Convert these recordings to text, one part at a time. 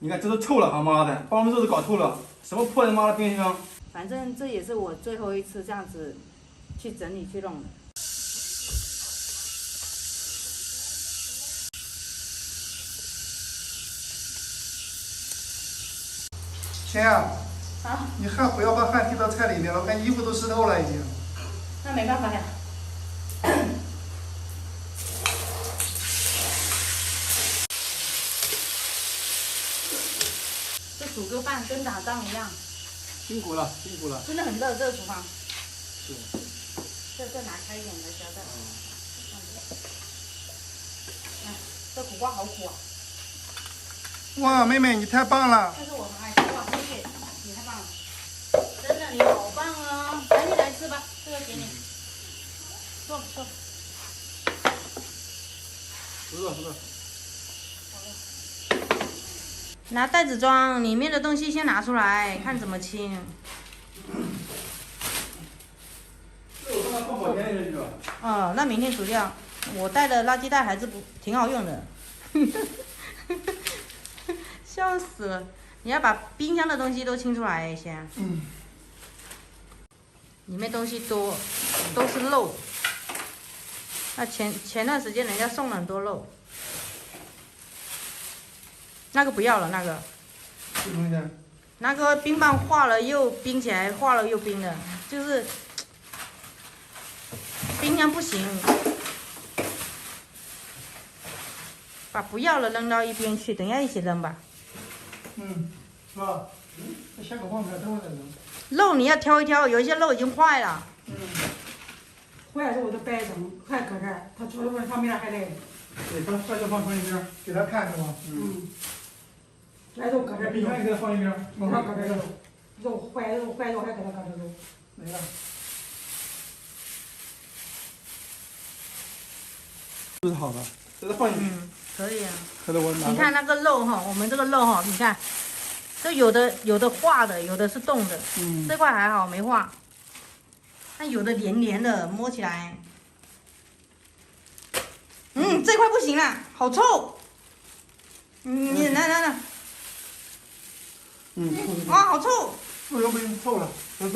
你看这都臭了，他妈的，把我们肉都搞臭了，什么破他妈的冰箱！反正这也是我最后一次这样子去整理去弄的。贤啊，啊，你汗不要把汗滴到菜里面了，我看衣服都湿透了已经。那没办法呀。这煮个饭跟打仗一样，辛苦了，辛苦了。真的很热，这个厨房。是。这拿开一点的，小的。哎，这苦瓜好苦啊！哇，妹妹你太棒了！但是我很爱吃，哇，谢谢，你太棒了，真的你好棒啊！赶紧来吃吧，这个给你。坐坐。不热不热。拿袋子装，里面的东西先拿出来，看怎么清。这我刚才放保鲜里去了。哦，那明天煮掉。我带的垃圾袋还是不挺好用的。笑死了！你要把冰箱的东西都清出来先。里面东西多，都是肉。那前段时间人家送了很多肉。那个不要了，那个。什么东西？那个冰棒化了又冰起来，化了又冰的，就是冰箱不行。把不要了扔到一边去，等一下一起扔吧。是吧？这下口放出来，等会再扔。肉你要挑一挑，有一些肉已经坏了。坏肉都掰成，还搁这儿，他出来放边还得。对，把就放一边，给他看是吧？来肉搁这儿，冰箱也给他放一边，往上搁这儿肉坏肉还搁他搁这肉。没了。这是好的，给他放进去。可以啊。可是我拿。你看那个肉哈，我们这个肉哈，你看，这有的化的，有的是冻的。这块还好没化。那有的黏黏的，摸起来。这块不行啦，好臭。你来。啊，好臭。不行，臭了，可以，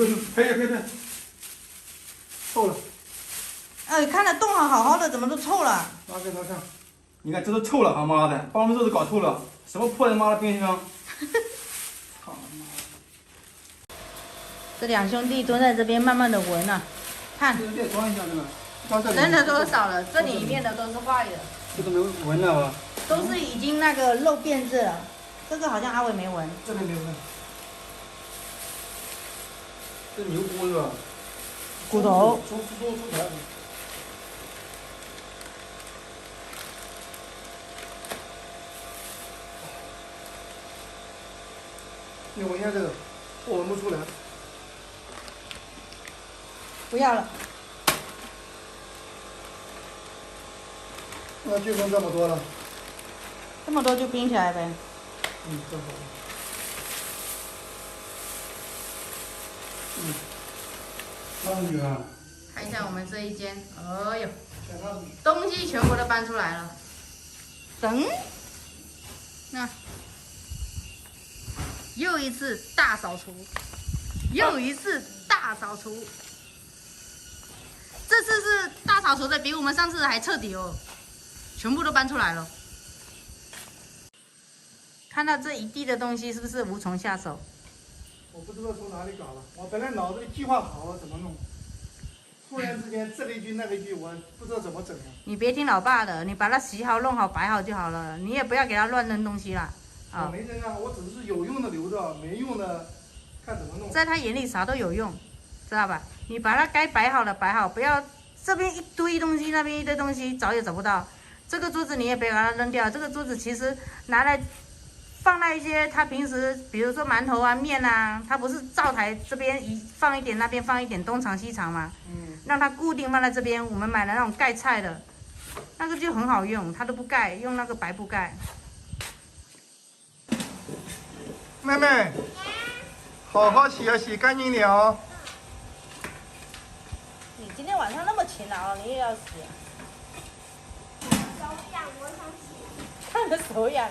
臭了。看着冻好好的，怎么都臭了？拿给他看。你看这都臭了，他妈的，把我们肉都搞臭了，什么破他妈的冰箱！操他妈！这两兄弟蹲在这边慢慢的闻啊，看。再装一下这个。扔的多少了？这里面的都是坏的。这个没闻了吧？都是已经那个肉变质了。这个好像阿伟没闻。这边没闻。这牛骨是吧？骨头。出来。你闻一下这个，我闻不出来。不要了。那就剩这么多了。这么多就冰起来呗。正好。上去啊！看一下我们这一间，哎呦，东西全部都搬出来了。那又一次大扫除，又一次大扫除。这次是大扫除的比我们上次还彻底哦，全部都搬出来了。看到这一地的东西，是不是无从下手？我不知道从哪里搞了，我本来脑子里计划好了怎么弄，突然之间这个一句那个一句，我不知道怎么整了。你别听老爸的，你把它洗好、弄好、摆好就好了，你也不要给他乱扔东西啦。我没这样，我只是有用的留着，没用的看怎么弄。在他眼里啥都有用，知道吧？你把它该摆好的摆好，不要这边一堆东西，那边一堆东西，找也找不到。这个桌子你也别把它扔掉，这个桌子其实拿来放那一些他平时，比如说馒头啊、面啊，他不是灶台这边放一点，那边放一点，东藏西藏嘛。让它固定放在这边。我们买的那种盖菜的，那个就很好用，它都不盖，用那个白布盖。妹妹，好好洗啊，洗干净点哦。你今天晚上那么勤劳，你也要洗啊？手痒，我想洗。看着手痒。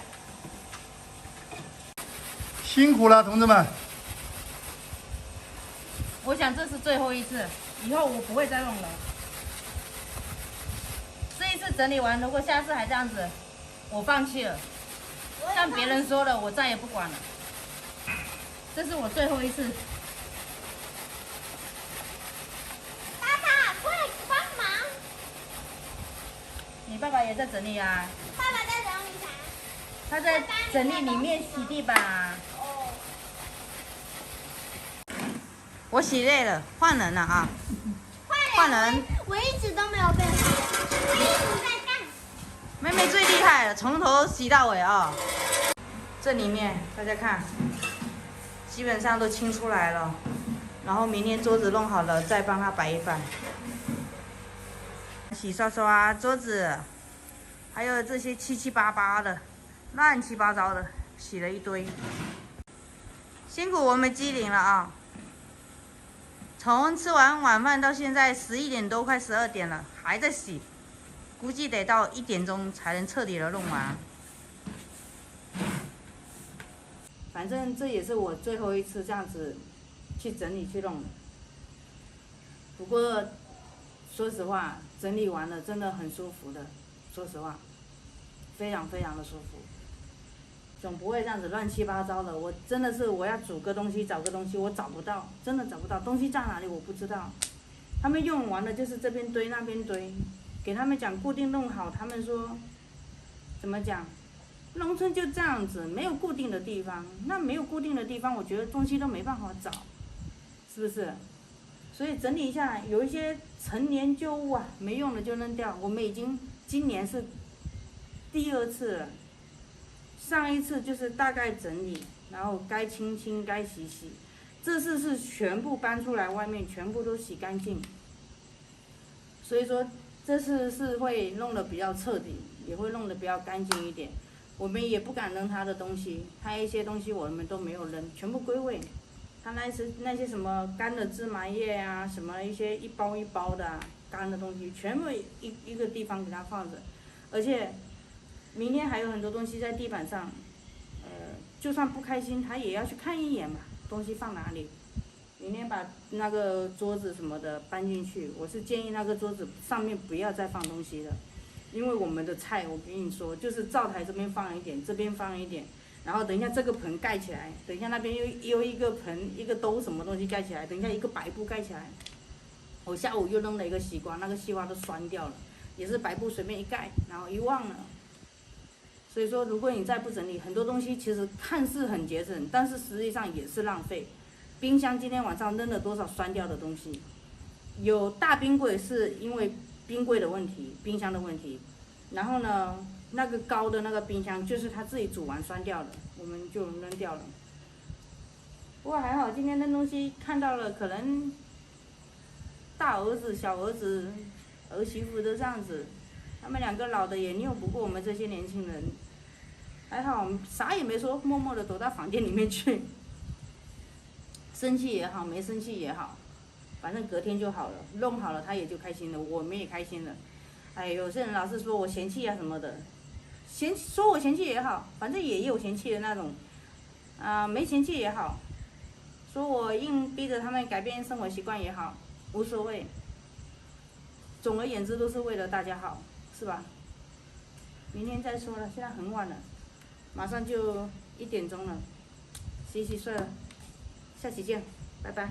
辛苦了，同志们。我想这是最后一次，以后我不会再弄了。这一次整理完，如果下次还这样子，我放弃了。像别人说的，我再也不管了。这是我最后一次。爸爸，快帮忙！你爸爸也在整理啊？爸爸在整理啥？他在整理里面洗地板啊。哦。我洗累了，换人了啊！换人。我一直都没有被换，我一直在干。妹妹最厉害了，从头洗到尾啊！这里面大家看，基本上都清出来了。然后明天桌子弄好了，再帮它摆一摆。洗刷刷桌子，还有这些七七八八的、乱七八糟的，洗了一堆。辛苦我们机灵了啊！从吃完晚饭到现在11点多，快12点了，还在洗，估计得到1点钟才能彻底的弄完。反正这也是我最后一次这样子去整理去弄的。不过说实话，整理完了真的很舒服的，说实话，非常非常的舒服。总不会这样子乱七八糟的。我真的是我要煮个东西，找个东西我找不到，真的找不到，东西在哪里我不知道。他们用完了就是这边堆那边堆，给他们讲固定弄好，他们说怎么讲？农村就这样子，没有固定的地方。那没有固定的地方，我觉得东西都没办法找，是不是？所以整理一下，有一些陈年旧物啊，没用了就扔掉。我们已经今年是第2次了。上一次就是大概整理，然后该清清该洗洗，这次是全部搬出来外面，全部都洗干净。所以说这次是会弄得比较彻底，也会弄得比较干净一点。我们也不敢扔他的东西，他一些东西我们都没有扔，全部归位。他那些什么干的芝麻叶啊，什么一些一包一包的干的东西，全部一个地方给他放着，而且。明天还有很多东西在地板上，就算不开心，他也要去看一眼嘛，东西放哪里。明天把那个桌子什么的搬进去，我是建议那个桌子上面不要再放东西了，因为我们的菜，我跟你说，就是灶台这边放一点，这边放一点，然后等一下这个盆盖起来，等一下那边又一个盆一个兜什么东西盖起来，等一下一个白布盖起来。我下午又扔了一个西瓜，那个西瓜都酸掉了，也是白布随便一盖，然后一忘了。所以说，如果你再不整理，很多东西其实看似很节省，但是实际上也是浪费。冰箱今天晚上扔了多少酸掉的东西？有大冰柜是因为冰柜的问题、冰箱的问题，然后呢，那个高的那个冰箱就是他自己煮完酸掉的，我们就扔掉了。不过还好，今天扔东西看到了，可能大儿子、小儿子、儿媳妇都这样子。他们2个老的也拗不过我们这些年轻人，还好啥也没说，默默的躲到房间里面去。生气也好，没生气也好，反正隔天就好了，弄好了他也就开心了，我们也开心了。哎，有些人老是说我嫌弃啊什么的，说我嫌弃也好，反正也有嫌弃的那种，没嫌弃也好，说我硬逼着他们改变生活习惯也好，无所谓。总而言之，都是为了大家好。是吧？明天再说了，现在很晚了，马上就1点钟了，洗洗睡了，下期见，拜拜。